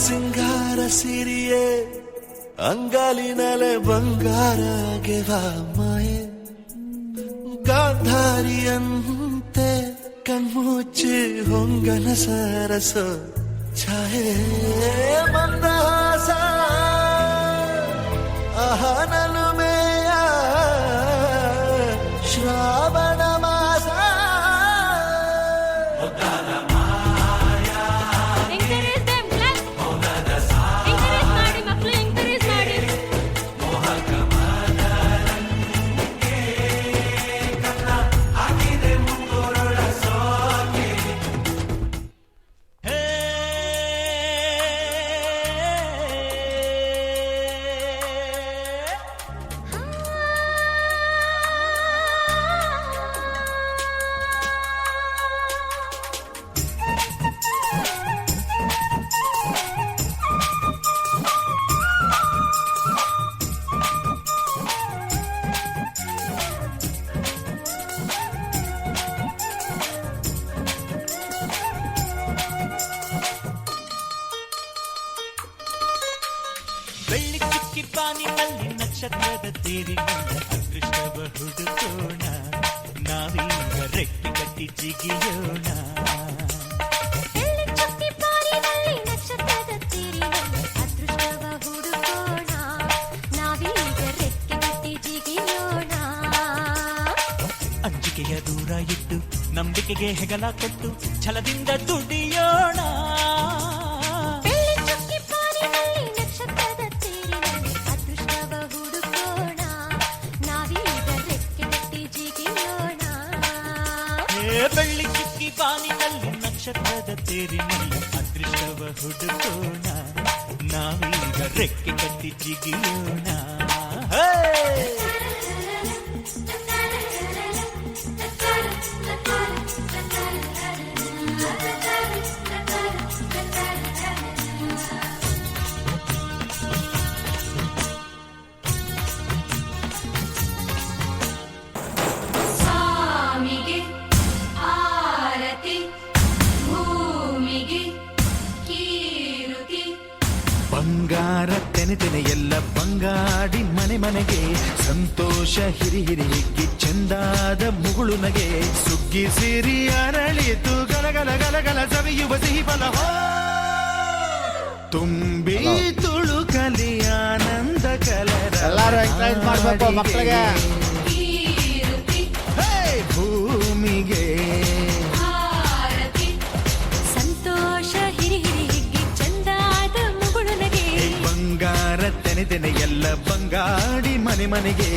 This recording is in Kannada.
ಸಿಂಗಾರ ಸಿರಿಯೇ ಅಂಗಾಲಿನಲೆ ಬಂಗಾರ ಗೆವಾ ಮಾಯೆ ಗಾಂಧಾರಿಯಂತೆ ಕಣ್ಮುಚ್ಚಿ ಹೊಂಗನ ಸರಸ ಛಾಯೆ ಮಂದಹಾಸ ಅಹನಲುಮೆಯ ಶ್ರಾವಣ ಮಾಸ ಬೆಳ್ಳಿ ಚುಕ್ಕಿ ಪಾನಿನಲ್ಲಿ ನಕ್ಷತ್ರದ ತೇರಿನಿಂದ ಅದೃಷ್ಟವ ಹುಡುಕೋಣ ನಾವೀಗ ರೆಕ್ಕೆ ಕಟ್ಟಿ ಜಿಗಿಯೋಣ ಅಂಜಿಕೆಯ ದೂರ ಇಟ್ಟು ನಂಬಿಕೆಗೆ ಹೆಗಲ ಕೊಟ್ಟು ಛಲದಿಂದ ದುಡಿಯೋಣ ಬೆಳ್ಳಿ ಚುಕ್ಕಿ ಬಾನಿನಲ್ಲಿ ನಕ್ಷತ್ರದ ತೇರಿನಲ್ಲಿ ಅದೃಷ್ಟವ ಹುಡುಕೋಣ ನಾವೀಗ ರೆಕ್ಕೆ ಕಟ್ಟಿ ಜಿಗಿಯೋಣ ಬಂಗಾರ ತೆನೆ ತೆನೆ ಎಲ್ಲ ಬಂಗಾಡಿ ಮನೆ ಮನೆಗೆ ಸಂತೋಷ ಹಿರಿ ಹಿರಿ ಹಿಗ್ಗಿ ಚೆಂದಾದ ಮುಗುಳು ನಗೆ ಸುಗ್ಗಿ ಸಿರಿ ಅರಳಿತು ಗಲಗಲ ಗಲಗಲ ಸವಿಯುವ ಸಿಹಿ ಫಲ ತುಂಬಿ ತುಳುಕಲಿ ಆನಂದ ಕಲರ ಎಲ್ಲರೂ ಎಂಕರೇಜ್ ಮಾಡಬೇಕು ಮಕ್ಕಳಿಗೆ ಭೂಮಿಗೆ ಸಂತೋಷ ಹಿರಿ ಹಿರಿ ಹಿಗ್ಗಿ ಚಂದಾದ ಮುಗುಳು ನಗೆ ಬಂಗಾರ ತೆನೆ ತೆನೆ ಎಲ್ಲ ಬಂಗಾಡಿ ಮನೆ ಮನೆಗೆ